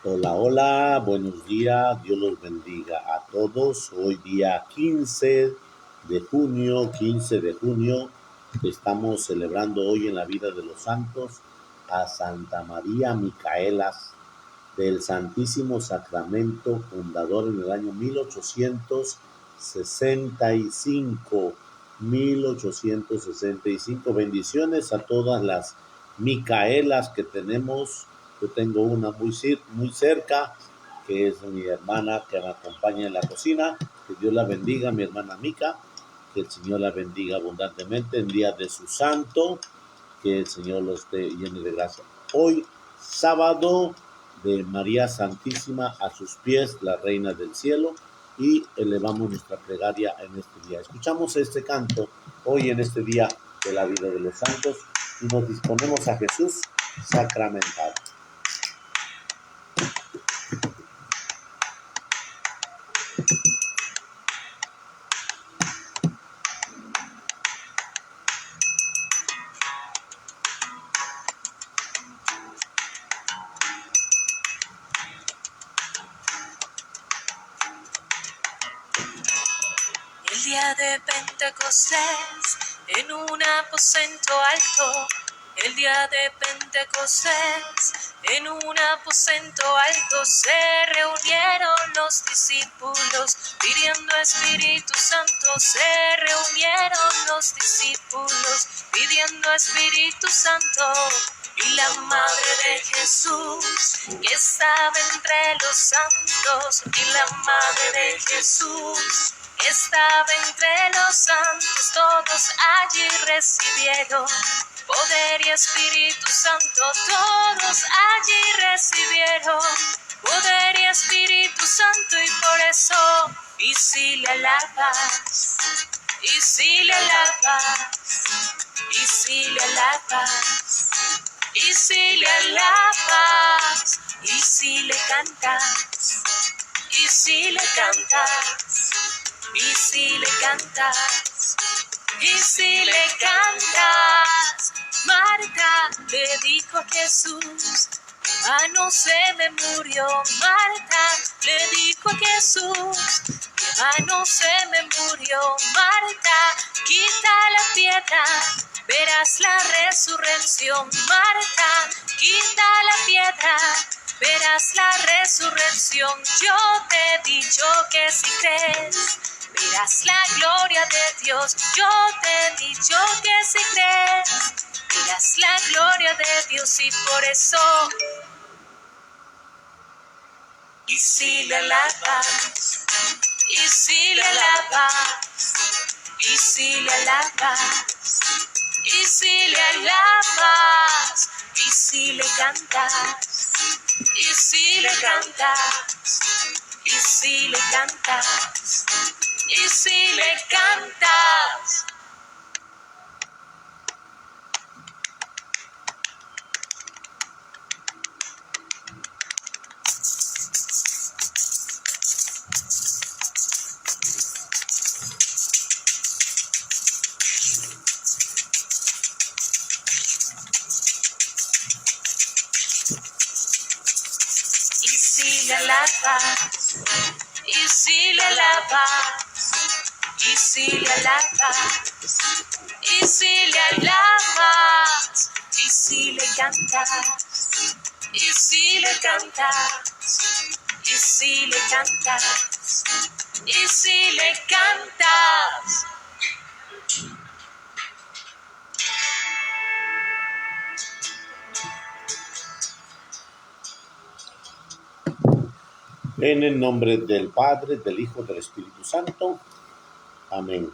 Hola, hola, buenos días, Dios los bendiga a todos. Hoy día 15 de junio, estamos celebrando hoy en la vida de los santos a Santa María Micaelas del Santísimo Sacramento, fundador en el año 1865. 1865. Bendiciones a todas las Micaelas que tenemos. Yo tengo una muy cerca, que es mi hermana que me acompaña en la cocina. Que Dios la bendiga, mi hermana Mica. Que el Señor la bendiga abundantemente en día de su santo. Que el Señor los esté lleno de gracia. Hoy, sábado de María Santísima, a sus pies, la Reina del Cielo, y elevamos nuestra plegaria en este día. Escuchamos este canto hoy en este día de la vida de los santos y nos disponemos a Jesús sacramentado. El día de Pentecostés, en un aposento alto, el día de Pentecostés, en un aposento alto, se reunieron los discípulos, pidiendo Espíritu Santo, se reunieron los discípulos, pidiendo Espíritu Santo. Y la Madre de Jesús, que estaba entre los santos, y la Madre de Jesús, que estaba entre los santos, todos allí recibieron poder y Espíritu Santo, todos allí recibieron poder y Espíritu Santo, y por eso, y si le alabas, y si le alabas, y si le alabas, y si le alabas, y si le cantas, y si le cantas, y si le cantas, y si le cantas. Marta le dijo a Jesús, no se me murió. Marta le dijo a Jesús, no se me murió. Marta, quita la piedra, verás la resurrección. Marta, quita la piedra, verás la resurrección. Yo te he dicho que si crees, verás la gloria de Dios. Yo te he dicho que si crees, verás la gloria de Dios, y por eso, y si le alabas, y si le alabas, y si le alabas, y si le alabas, y si le cantas, y si le cantas, y si le cantas, y si le cantas. Y si le alabas, y si le alabas, y si le alabas, y si le alabas, y si le cantas, y si le cantas, y si le cantas, y si le cantas. En el nombre del Padre, del Hijo, del Espíritu Santo. Amén.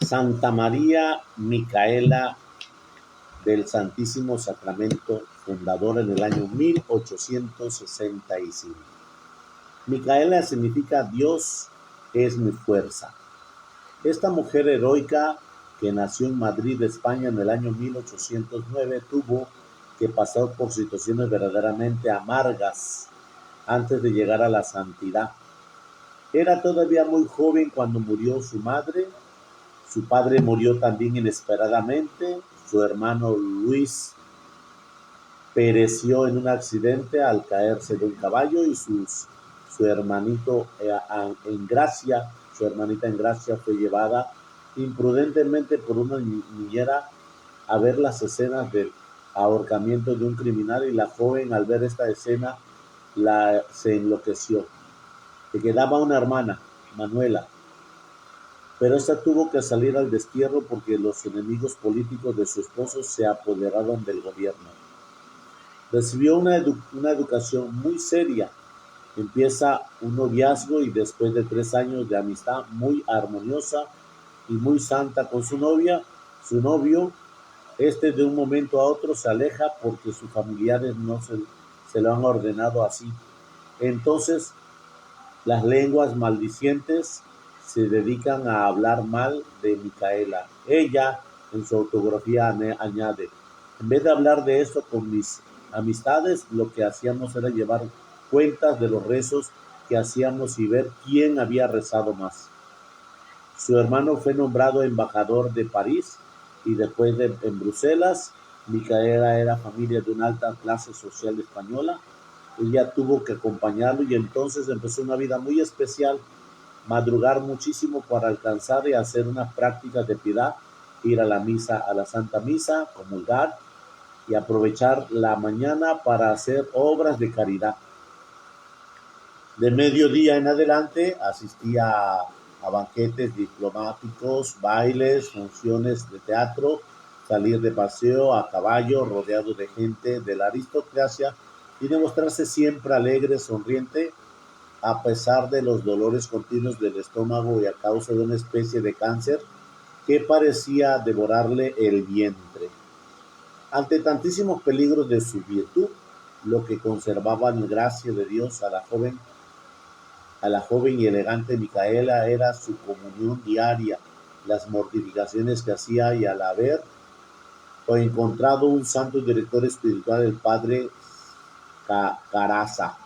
Santa María Micaela del Santísimo Sacramento, fundadora en el año 1865. Micaela significa Dios es mi fuerza. Esta mujer heroica que nació en Madrid, España, en el año 1809, tuvo que pasar por situaciones verdaderamente amargas antes de llegar a la santidad. Era todavía muy joven cuando murió su madre. Su padre murió también inesperadamente. Su hermano Luis pereció en un accidente al caerse de un caballo y su hermanito en Gracia, su hermanita en Gracia fue llevada imprudentemente por una niñera a ver las escenas del ahorcamiento de un criminal y la joven al ver esta escena se enloqueció. Le quedaba una hermana, Manuela, pero esta tuvo que salir al destierro porque los enemigos políticos de su esposo se apoderaron del gobierno. Recibió una educación muy seria. Empieza un noviazgo y después de 3 años de amistad muy armoniosa y muy santa con su novio, de un momento a otro se aleja porque sus familiares no se lo han ordenado así. Entonces, las lenguas maldicientes se dedican a hablar mal de Micaela. Ella, en su autografía, añade: en vez de hablar de esto con mis amistades, lo que hacíamos era llevar cuentas de los rezos que hacíamos y ver quién había rezado más. Su hermano fue nombrado embajador de París y después en Bruselas. Micaela era familia de una alta clase social española. Ella tuvo que acompañarlo y entonces empezó una vida muy especial, madrugar muchísimo para alcanzar y hacer unas prácticas de piedad, ir a la misa, a la Santa Misa, comulgar y aprovechar la mañana para hacer obras de caridad. De mediodía en adelante asistía a banquetes diplomáticos, bailes, funciones de teatro, salir de paseo a caballo rodeado de gente de la aristocracia y demostrarse siempre alegre, sonriente, a pesar de los dolores continuos del estómago y a causa de una especie de cáncer que parecía devorarle el vientre. Ante tantísimos peligros de su virtud, lo que conservaba en gracia de Dios a la joven y elegante Micaela era su comunión diaria, las mortificaciones que hacía y al haber encontrado un santo director espiritual, el padre Caraza.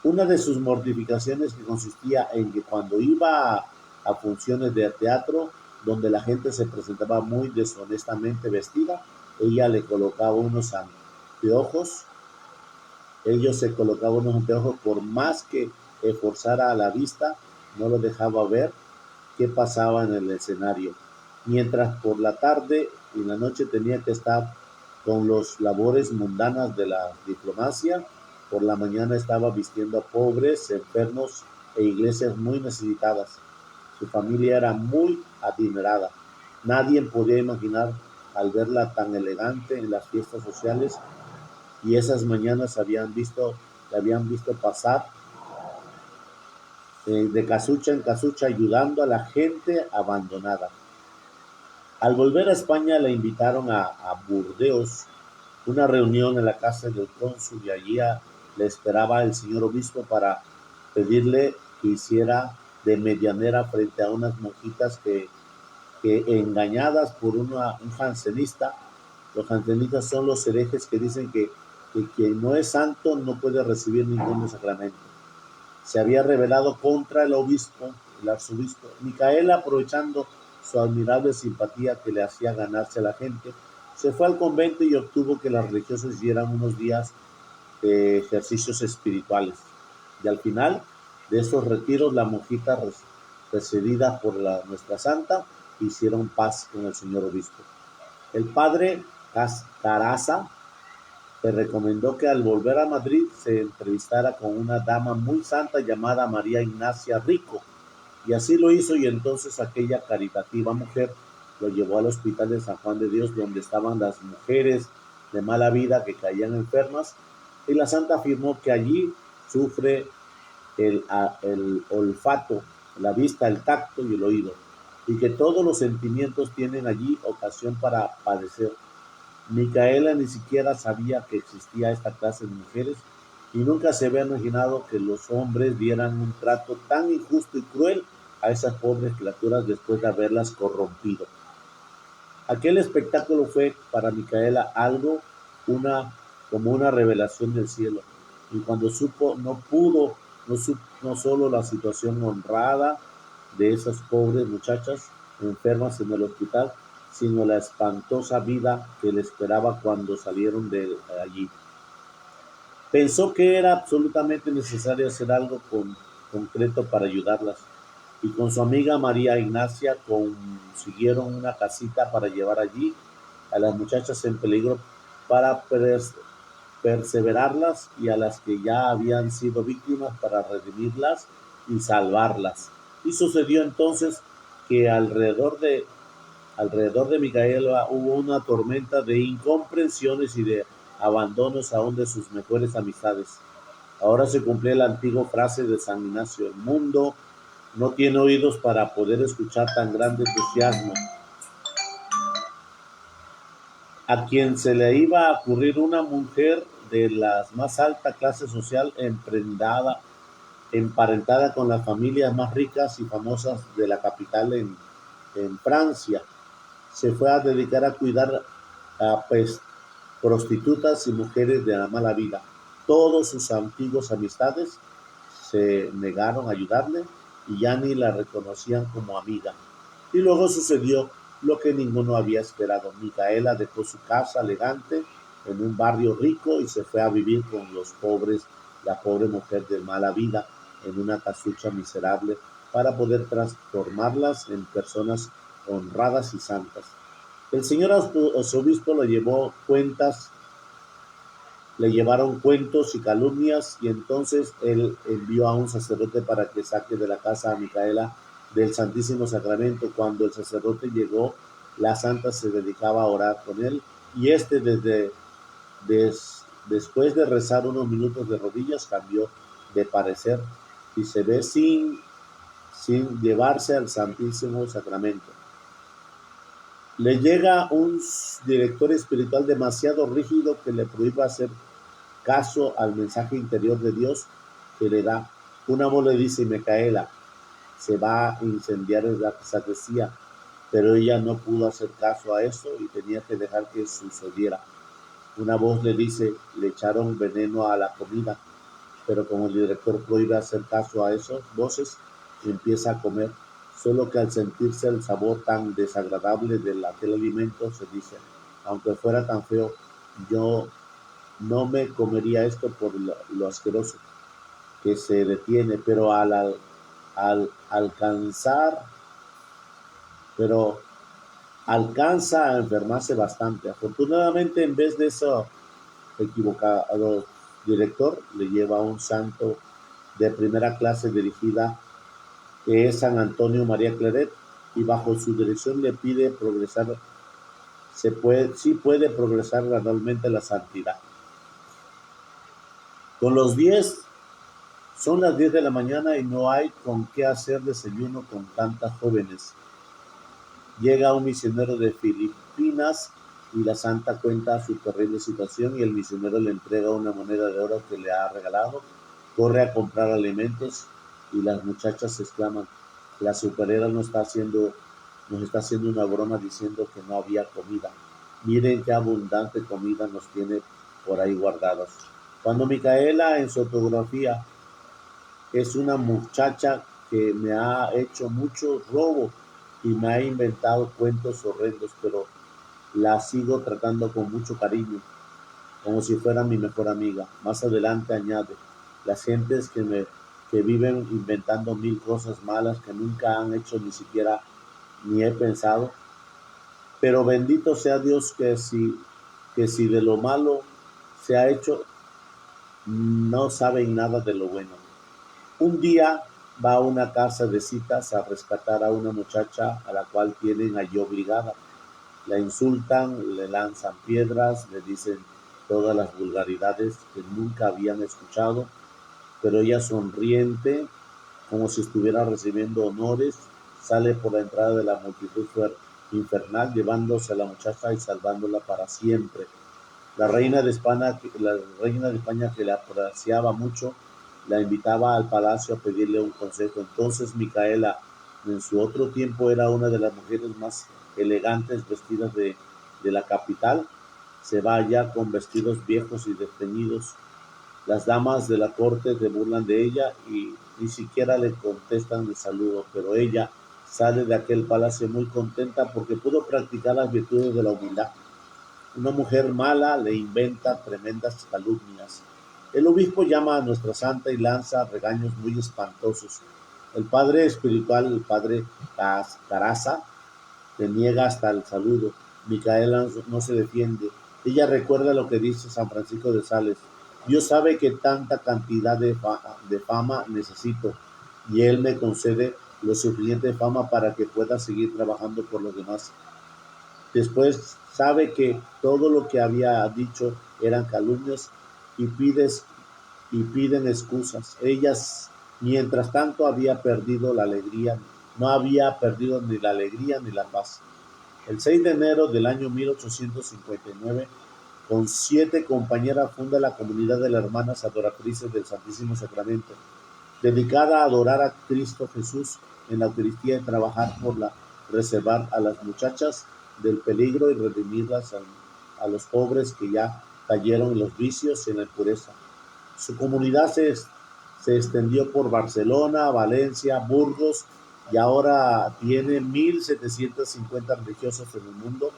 Una de sus mortificaciones que consistía en que cuando iba a funciones de teatro donde la gente se presentaba muy deshonestamente vestida, ella le colocaba unos anteojos. Ellos se colocaban unos anteojos por más que esforzara a la vista, no lo dejaba ver qué pasaba en el escenario. Mientras por la tarde y la noche tenía que estar con las labores mundanas de la diplomacia, por la mañana estaba vistiendo a pobres, enfermos e iglesias muy necesitadas. Su familia era muy adinerada. Nadie podía imaginar al verla tan elegante en las fiestas sociales y esas mañanas la habían visto pasar de casucha en casucha ayudando a la gente abandonada. Al volver a España la invitaron a Burdeos, una reunión en la casa del cónsul y allí le esperaba el señor obispo para pedirle que hiciera de medianera frente a unas monjitas que engañadas por un jansenista. Los jansenistas son los herejes que dicen que quien no es santo no puede recibir ningún sacramento. Se había rebelado contra el arzobispo. Micaela, aprovechando su admirable simpatía que le hacía ganarse a la gente, se fue al convento y obtuvo que las religiosas hicieran unos días de ejercicios espirituales. Y al final de esos retiros, la monjita precedida por nuestra santa hicieron paz con el señor obispo. El padre Caraza le recomendó que al volver a Madrid se entrevistara con una dama muy santa llamada María Ignacia Rico, y así lo hizo, y entonces aquella caritativa mujer lo llevó al hospital de San Juan de Dios, donde estaban las mujeres de mala vida que caían enfermas, y la santa afirmó que allí sufre el olfato, la vista, el tacto y el oído, y que todos los sentimientos tienen allí ocasión para padecer. Micaela ni siquiera sabía que existía esta clase de mujeres y nunca se había imaginado que los hombres dieran un trato tan injusto y cruel a esas pobres criaturas después de haberlas corrompido. Aquel espectáculo fue para Micaela algo como una revelación del cielo, y cuando supo no solo la situación honrada de esas pobres muchachas enfermas en el hospital, sino la espantosa vida que le esperaba cuando salieron de allí. Pensó que era absolutamente necesario hacer algo concreto para ayudarlas, y con su amiga María Ignacia consiguieron una casita para llevar allí a las muchachas en peligro para perseverarlas, y a las que ya habían sido víctimas para redimirlas y salvarlas. Y sucedió entonces que alrededor de Micaela hubo una tormenta de incomprensiones y de abandonos aún de sus mejores amistades. Ahora se cumplía la antigua frase de San Ignacio: el mundo no tiene oídos para poder escuchar tan grande entusiasmo. A quien se le iba a ocurrir una mujer de la más alta clase social, emparentada con las familias más ricas y famosas de la capital en Francia, se fue a dedicar a cuidar a prostitutas y mujeres de la mala vida. Todos sus antiguos amistades se negaron a ayudarle y ya ni la reconocían como amiga. Y luego sucedió lo que ninguno había esperado. Micaela dejó su casa elegante en un barrio rico y se fue a vivir con los pobres, la pobre mujer de mala vida, en una casucha miserable, para poder transformarlas en personas honradas y santas. El señor arzobispo le llevaron cuentos y calumnias, y entonces él envió a un sacerdote para que saque de la casa a Micaela del Santísimo Sacramento. Cuando el sacerdote llegó, la santa se dedicaba a orar con él, y después de rezar unos minutos de rodillas, cambió de parecer y se ve sin llevarse al Santísimo Sacramento. Le llega un director espiritual demasiado rígido que le prohíbe hacer caso al mensaje interior de Dios que le da. Una voz le dice: Micaela, se va a incendiar la sacristía, pero ella no pudo hacer caso a eso y tenía que dejar que sucediera. Una voz le dice: le echaron veneno a la comida, pero como el director prohíbe hacer caso a esas voces, empieza a comer. Solo que al sentirse el sabor tan desagradable de aquel alimento, se dice: aunque fuera tan feo, yo no me comería esto por lo asqueroso que se detiene, pero alcanza a enfermarse bastante. Afortunadamente, en vez de eso equivocado director, le lleva a un santo de primera clase dirigida, que es San Antonio María Claret, y bajo su dirección le pide progresar. Sí puede progresar gradualmente la santidad. Son las 10 de la mañana y no hay con qué hacer desayuno con tantas jóvenes. Llega un misionero de Filipinas y la santa cuenta su terrible situación, y el misionero le entrega una moneda de oro que le ha regalado. Corre a comprar alimentos y las muchachas exclaman: la azucarera nos está haciendo una broma diciendo que no había comida. Miren qué abundante comida nos tiene por ahí guardados. Cuando Micaela, en su autografía, es una muchacha que me ha hecho mucho robo y me ha inventado cuentos horrendos, pero la sigo tratando con mucho cariño, como si fuera mi mejor amiga. Más adelante añade: las gentes que viven inventando mil cosas malas que nunca han hecho ni he pensado, pero bendito sea Dios que si de lo malo se ha hecho, no saben nada de lo bueno. Un día va a una casa de citas a rescatar a una muchacha a la cual tienen allí obligada. La insultan, le lanzan piedras, le dicen todas las vulgaridades que nunca habían escuchado, pero ella, sonriente, como si estuviera recibiendo honores, sale por la entrada de la multitud infernal, llevándose a la muchacha y salvándola para siempre. La reina de España, que la apreciaba mucho, la invitaba al palacio a pedirle un consejo. Entonces Micaela, en su otro tiempo era una de las mujeres más elegantes vestidas de la capital, se va allá con vestidos viejos y desteñidos. Las damas de la corte se burlan de ella y ni siquiera le contestan el saludo, pero ella sale de aquel palacio muy contenta porque pudo practicar las virtudes de la humildad. Una mujer mala le inventa tremendas calumnias. El obispo llama a nuestra santa y lanza regaños muy espantosos. El padre espiritual, el padre Caraza, le niega hasta el saludo. Micaela no se defiende. Ella recuerda lo que dice San Francisco de Sales. Dios sabe que tanta cantidad de fama necesito y Él me concede lo suficiente fama para que pueda seguir trabajando por los demás. Después sabe que todo lo que había dicho eran calumnias y piden excusas. Ellas, mientras tanto, había perdido la alegría, no había perdido ni la alegría ni la paz. El 6 de enero del año 1859, con 7 compañeras, funda la Comunidad de las Hermanas Adoratrices del Santísimo Sacramento, dedicada a adorar a Cristo Jesús en la Eucaristía y trabajar por reservar a las muchachas del peligro y redimirlas a los pobres que ya cayeron en los vicios y en la impureza. Su comunidad se extendió por Barcelona, Valencia, Burgos y ahora tiene 1,750 religiosos en el mundo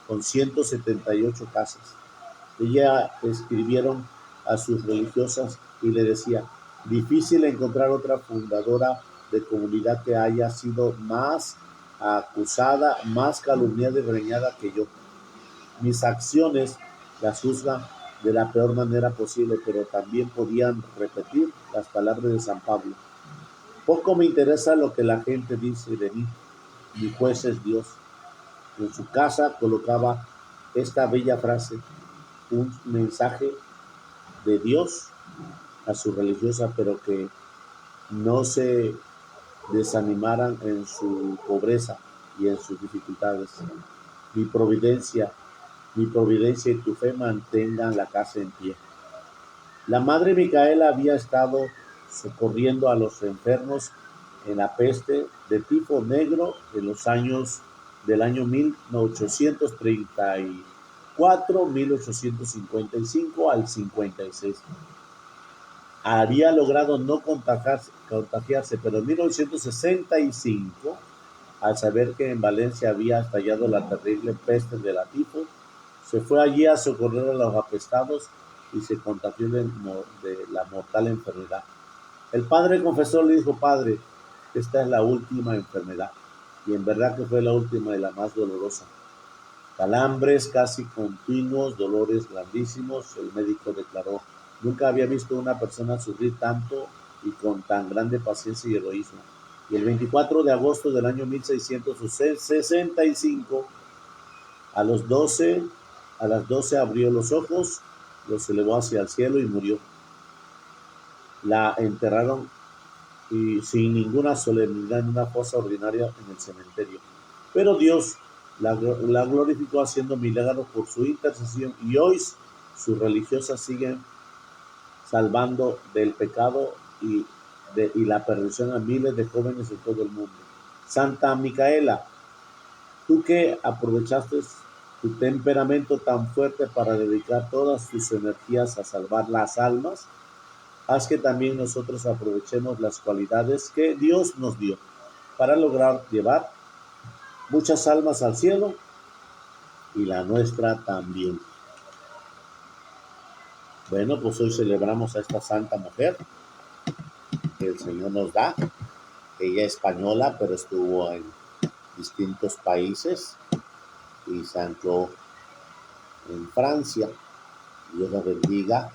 con 178 casas. Ella escribieron a sus religiosas y le decía: difícil encontrar otra fundadora de comunidad que haya sido más acusada, más calumniada y reñada que yo. Mis acciones las juzgan de la peor manera posible, pero también podían repetir las palabras de San Pablo. Poco me interesa lo que la gente dice de mí, mi juez es Dios. En su casa colocaba esta bella frase, un mensaje de Dios a su religiosa, pero que no se desanimaran en su pobreza y en sus dificultades. Mi providencia y tu fe mantengan la casa en pie. La madre Micaela había estado socorriendo a los enfermos en la peste de tifo negro en los años del año 1834, 1855 al 56. Había logrado no contagiarse, pero en 1965, al saber que en Valencia había estallado la terrible peste de la tifo, se fue allí a socorrer a los apestados y se contagió de la mortal enfermedad. El padre confesor le dijo: padre, esta es la última enfermedad, y en verdad que fue la última y la más dolorosa. Calambres casi continuos, dolores grandísimos. El médico declaró: nunca había visto a una persona sufrir tanto y con tan grande paciencia y heroísmo. Y el 24 de agosto del año 1665, a las 12 abrió los ojos, los elevó hacia el cielo y murió. La enterraron y sin ninguna solemnidad en una fosa ordinaria en el cementerio. Pero Dios la glorificó haciendo milagros por su intercesión, y hoy sus religiosas siguen salvando del pecado y la perdición a miles de jóvenes de todo el mundo. Santa Micaela, tú que aprovechaste tu temperamento tan fuerte para dedicar todas tus energías a salvar las almas, haz que también nosotros aprovechemos las cualidades que Dios nos dio para lograr llevar muchas almas al cielo y la nuestra también. Bueno, pues hoy celebramos a esta santa mujer que el Señor nos da. Ella es española, pero estuvo en distintos países y se ancló en Francia. Dios la bendiga,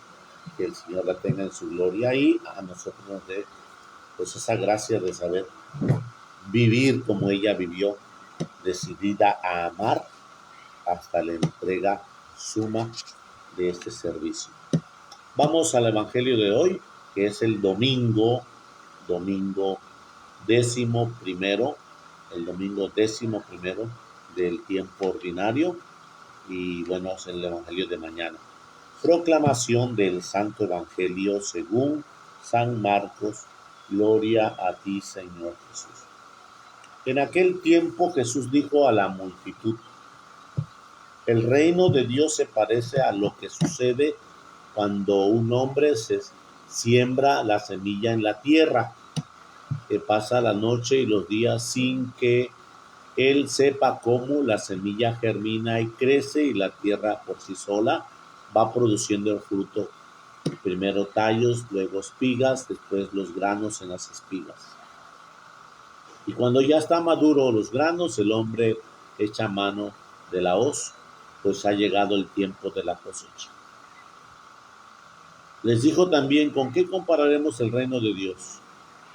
que el Señor la tenga en su gloria y a nosotros nos dé pues esa gracia de saber vivir como ella vivió, decidida a amar hasta la entrega suma de este servicio. Vamos al Evangelio de hoy, que es el domingo 11, el domingo 11 del tiempo ordinario, y bueno, es el Evangelio de mañana. Proclamación del Santo Evangelio según San Marcos. Gloria a ti, Señor Jesús. En aquel tiempo Jesús dijo a la multitud: el reino de Dios se parece a lo que sucede cuando un hombre se siembra la semilla en la tierra. pasa la noche y los días sin que él sepa cómo la semilla germina y crece y la tierra por sí sola va produciendo el fruto. Primero tallos, luego espigas, después los granos en las espigas. Y cuando ya está maduro los granos, el hombre echa mano de la hoz, pues ha llegado el tiempo de la cosecha. Les dijo también, ¿con qué compararemos el reino de Dios?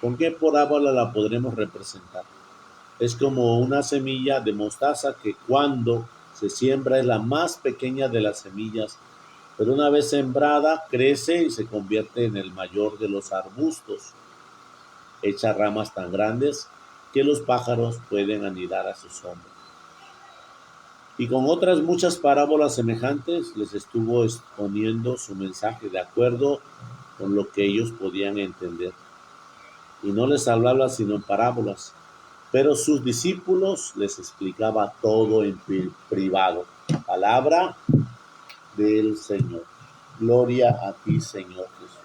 ¿Con qué parábola la podremos representar? Es como una semilla de mostaza que cuando se siembra es la más pequeña de las semillas, pero una vez sembrada crece y se convierte en el mayor de los arbustos. Echa ramas tan grandes que los pájaros pueden anidar a su sombra. Y con otras muchas parábolas semejantes les estuvo exponiendo su mensaje de acuerdo con lo que ellos podían entender. Y no les hablaba sino en parábolas, pero sus discípulos les explicaba todo en privado. Palabra del Señor. Gloria a ti, Señor Jesús.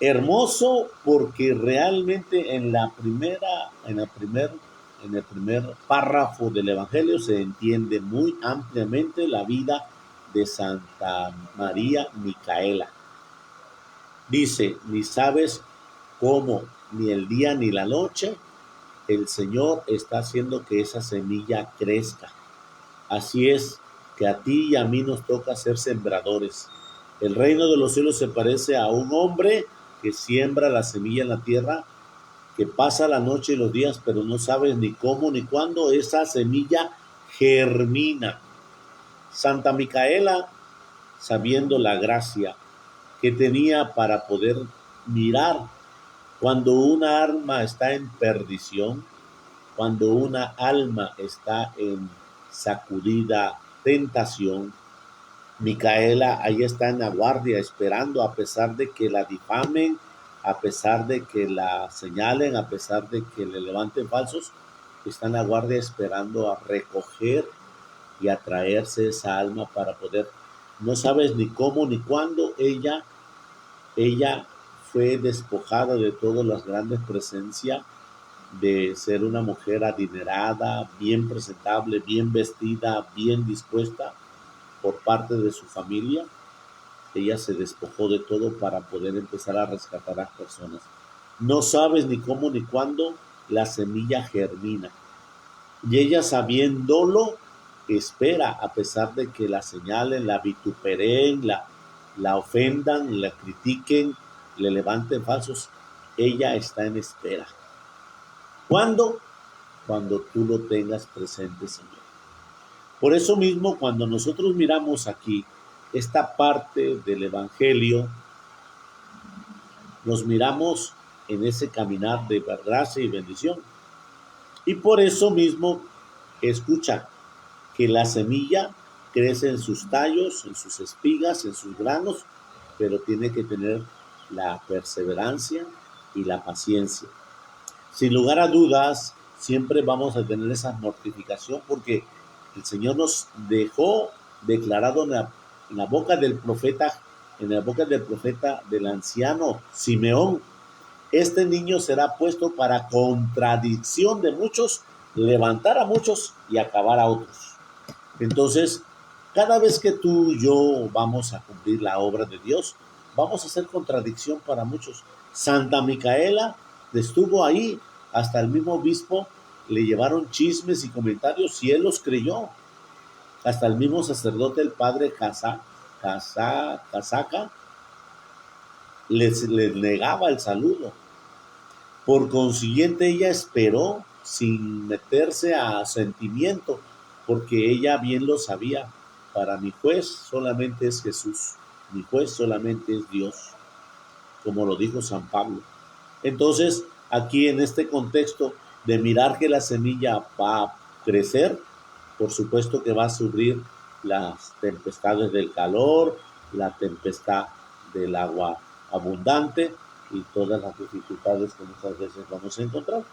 Hermoso porque realmente en el primer párrafo del Evangelio se entiende muy ampliamente la vida de Santa María Micaela. Dice, ni sabes cómo, ni el día ni la noche, el Señor está haciendo que esa semilla crezca. Así es que a ti y a mí nos toca ser sembradores. El reino de los cielos se parece a un hombre que siembra la semilla en la tierra, que pasa la noche y los días, pero no sabes ni cómo ni cuándo esa semilla germina. Santa Micaela, sabiendo la gracia que tenía para poder mirar cuando una alma está en perdición, cuando una alma está en sacudida tentación, Micaela ahí está en la guardia esperando, a pesar de que la difamen, a pesar de que la señalen, a pesar de que le levanten falsos, está en la guardia esperando a recoger y a traerse esa alma para poder, no sabes ni cómo ni cuándo ella fue despojada de todas las grandes presencias de ser una mujer adinerada, bien presentable, bien vestida, bien dispuesta por parte de su familia. Ella se despojó de todo para poder empezar a rescatar a las personas. No sabes ni cómo ni cuándo la semilla germina. Y ella, sabiéndolo, espera, a pesar de que la señalen, la vituperen, la ofendan, la critiquen, le levanten falsos. Ella está en espera. ¿Cuándo? Cuando tú lo tengas presente, Señor. Por eso mismo, cuando nosotros miramos aquí esta parte del Evangelio, nos miramos en ese caminar de gracia y bendición. Y por eso mismo, escucha, que la semilla crece en sus tallos, en sus espigas, en sus granos, pero tiene que tener la perseverancia y la paciencia. Sin lugar a dudas, siempre vamos a tener esa mortificación porque el Señor nos dejó declarado en la boca del profeta, del anciano Simeón, este niño será puesto para contradicción de muchos, levantar a muchos y acabar a otros. Entonces, cada vez que tú y yo vamos a cumplir la obra de Dios, vamos a hacer contradicción para muchos. Santa Micaela estuvo ahí, hasta el mismo obispo le llevaron chismes y comentarios y él los creyó. Hasta el mismo sacerdote, el padre Casaca, les negaba el saludo. Por consiguiente, ella esperó sin meterse a sentimiento, porque ella bien lo sabía. Para mi juez solamente es Jesús, mi juez solamente es Dios, como lo dijo San Pablo. Entonces, aquí en este contexto de mirar que la semilla va a crecer, por supuesto que va a sufrir las tempestades del calor, la tempestad del agua abundante y todas las dificultades que muchas veces vamos a encontrar.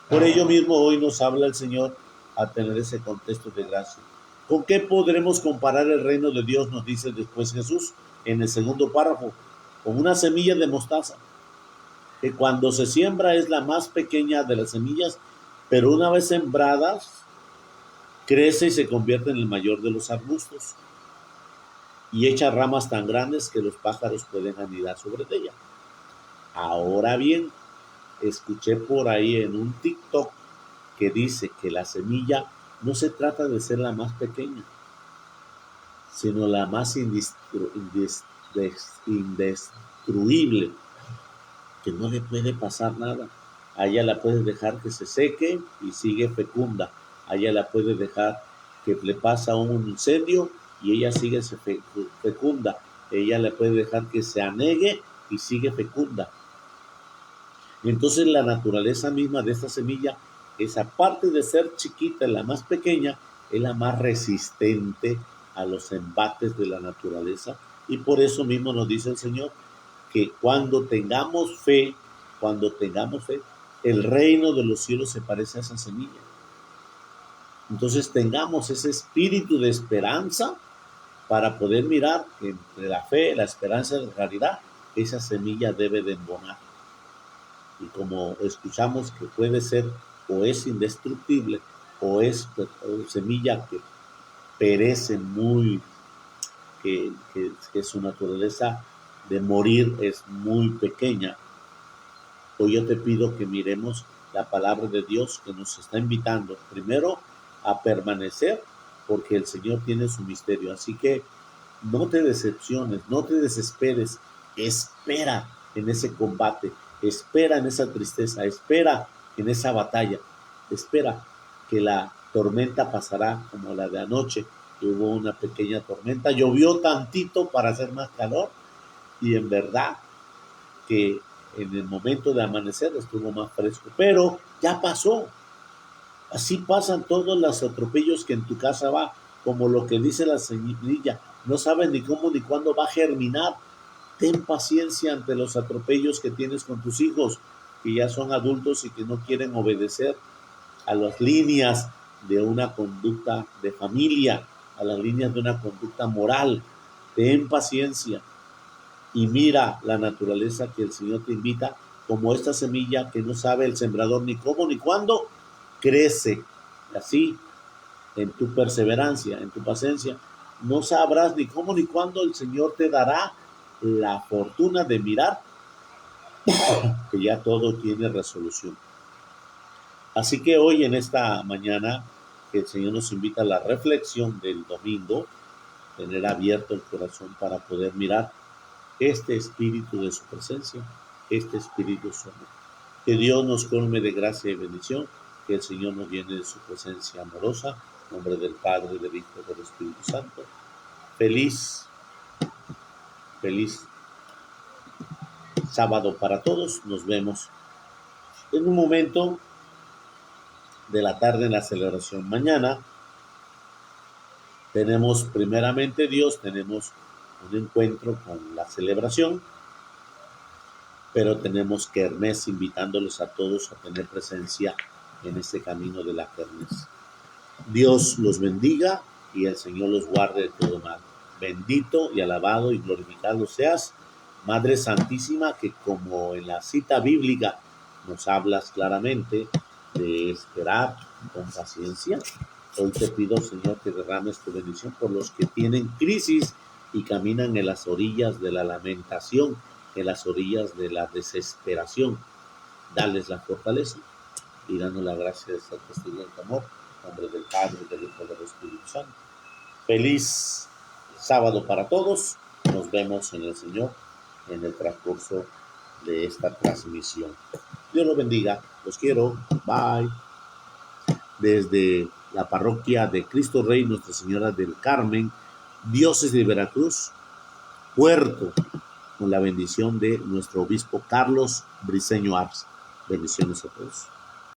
Por ello mismo hoy nos habla el Señor a tener ese contexto de gracia. ¿Con qué podremos comparar el reino de Dios? Nos dice después Jesús en el segundo párrafo, con una semilla de mostaza. que cuando se siembra es la más pequeña de las semillas, pero una vez sembradas, crece y se convierte en el mayor de los arbustos y echa ramas tan grandes que los pájaros pueden anidar sobre ella. Ahora bien, escuché por ahí en un TikTok que dice que la semilla no se trata de ser la más pequeña, sino la más indestruible, que no le puede pasar nada. A ella la puedes dejar que se seque y sigue fecunda. A ella la puedes dejar que le pasa un incendio y ella sigue fecunda. Ella la puede dejar que se anegue y sigue fecunda. Entonces la naturaleza misma de esta semilla es, aparte de ser chiquita, la más pequeña, es la más resistente a los embates de la naturaleza. Y por eso mismo nos dice el Señor que cuando tengamos fe, el reino de los cielos se parece a esa semilla. Entonces tengamos ese espíritu de esperanza para poder mirar que entre la fe, la esperanza y la caridad, esa semilla debe de embonar. Y como escuchamos que puede ser o es indestructible o es semilla que perece muy, que su naturaleza de morir es muy pequeña. Hoy yo te pido que miremos la palabra de Dios que nos está invitando primero a permanecer, porque el Señor tiene su misterio. Así que no te decepciones, no te desesperes, espera en ese combate, espera en esa tristeza, espera en esa batalla, espera que la tormenta pasará como la de anoche, que hubo una pequeña tormenta, llovió tantito para hacer más calor y en verdad que en el momento de amanecer estuvo más fresco, pero ya pasó. Así pasan todos los atropellos que en tu casa va, como lo que dice la semilla, no sabes ni cómo ni cuándo va a germinar. Ten paciencia ante los atropellos que tienes con tus hijos, que ya son adultos y que no quieren obedecer a las líneas de una conducta de familia, a las líneas de una conducta moral. Ten paciencia y mira la naturaleza que el Señor te invita, como esta semilla que no sabe el sembrador ni cómo ni cuándo, crece. Así, en tu perseverancia, en tu paciencia, no sabrás ni cómo ni cuándo el Señor te dará la fortuna de mirar que ya todo tiene resolución. Así que hoy en esta mañana que el Señor nos invita a la reflexión del domingo, tener abierto el corazón para poder mirar este espíritu de su presencia, este espíritu su amor. Que Dios nos colme de gracia y bendición, que el Señor nos llene de su presencia amorosa, en nombre del Padre, del Hijo y del Espíritu Santo. Feliz sábado para todos. Nos vemos en un momento de la tarde en la celebración. Mañana tenemos primeramente Dios, tenemos un encuentro con la celebración, pero tenemos kermés, invitándolos a todos a tener presencia en este camino de la kermés. Dios los bendiga y el Señor los guarde de todo mal. Bendito y alabado y glorificado seas, Madre Santísima, que como en la cita bíblica nos hablas claramente de esperar con paciencia. Hoy te pido, Señor, que derrames tu bendición por los que tienen crisis y caminan en las orillas de la lamentación, en las orillas de la desesperación. Dales la fortaleza y danos la gracia de ser testigos de tu amor. En nombre del Padre, del Hijo y del Espíritu Santo. Feliz sábado para todos. Nos vemos en el Señor en el transcurso de esta transmisión. Dios los bendiga. Los quiero. Bye. Desde la parroquia de Cristo Rey Nuestra Señora del Carmen, diócesis de Veracruz, Puerto, con la bendición de nuestro obispo Carlos Briceño Arce. Bendiciones a todos.